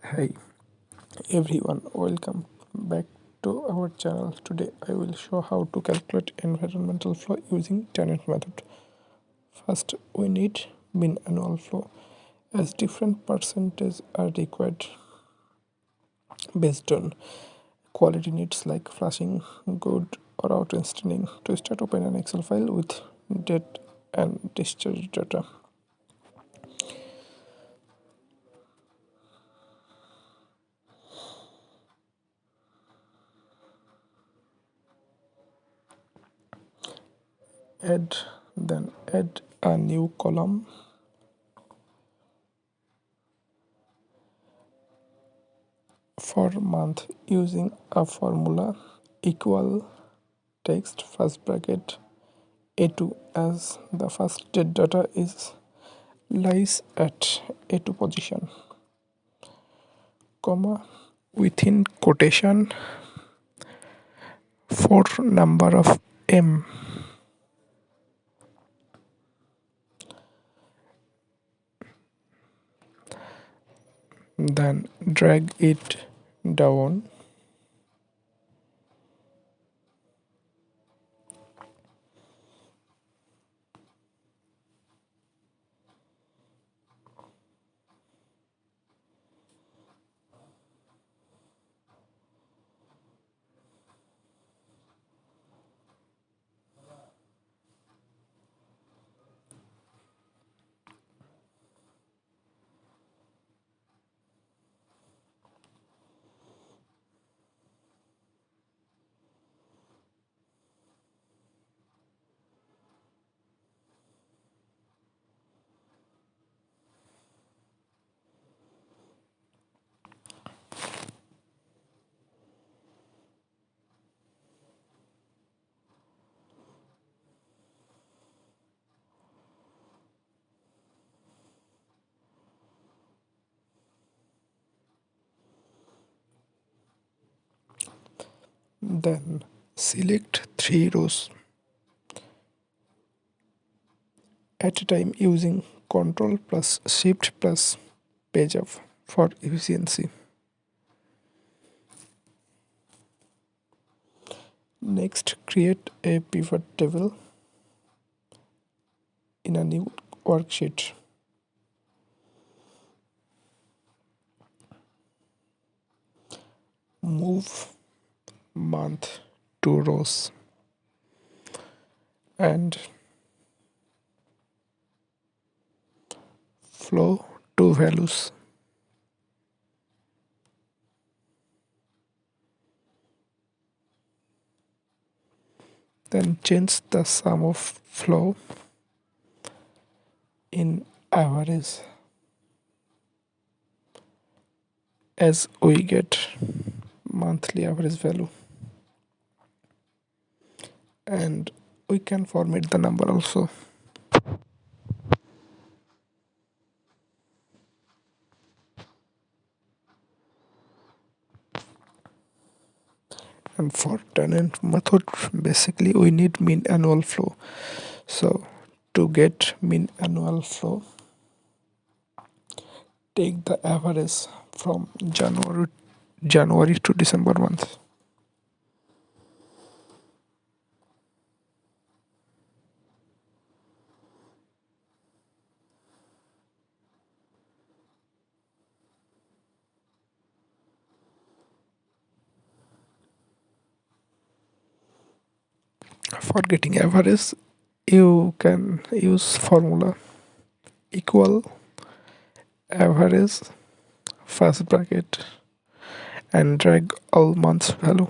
Hey everyone, welcome back to our channel. Today I will show how to calculate environmental flow using Tennant method. First, we need mean annual flow, as different percentages are required based on quality needs like flashing good or auto installing. To start, open an Excel file with date and discharge data. Add a new column for month using a formula equal text first bracket A2, as the first data is lies at A2 position, comma, within quotation for number of M. Then drag it down then select 3 rows at a time using Ctrl plus Shift plus page up for efficiency. Next, create a pivot table in a new worksheet. Move month 2 rows and flow 2 values. Then change the sum of flow in average as we get monthly average value, and we can format the number also. And for Tennant method, basically we need mean annual flow. So to get mean annual flow, take the average from January to December month. For getting average, you can use formula equal average first bracket and drag all months value.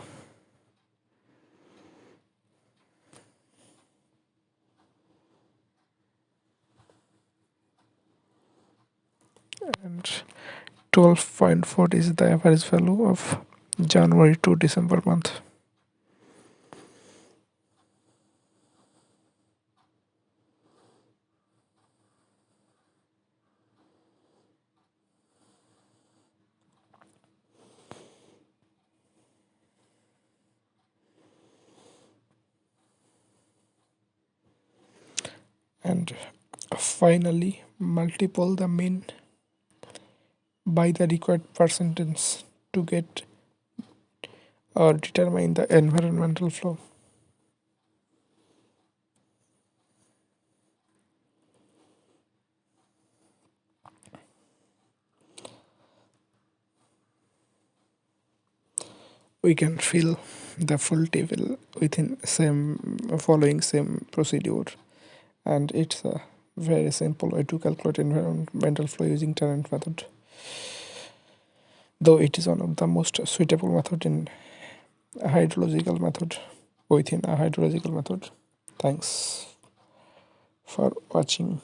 And 12.4 is the average value of January to December month. And finally multiple the mean by the required percentage to get or determine the environmental flow. We can fill the full table within same following same procedure, and it's a very simple way to calculate environmental flow using Tennant method, though it is one of the most suitable method in a hydrological method within a hydrological method. Thanks for watching.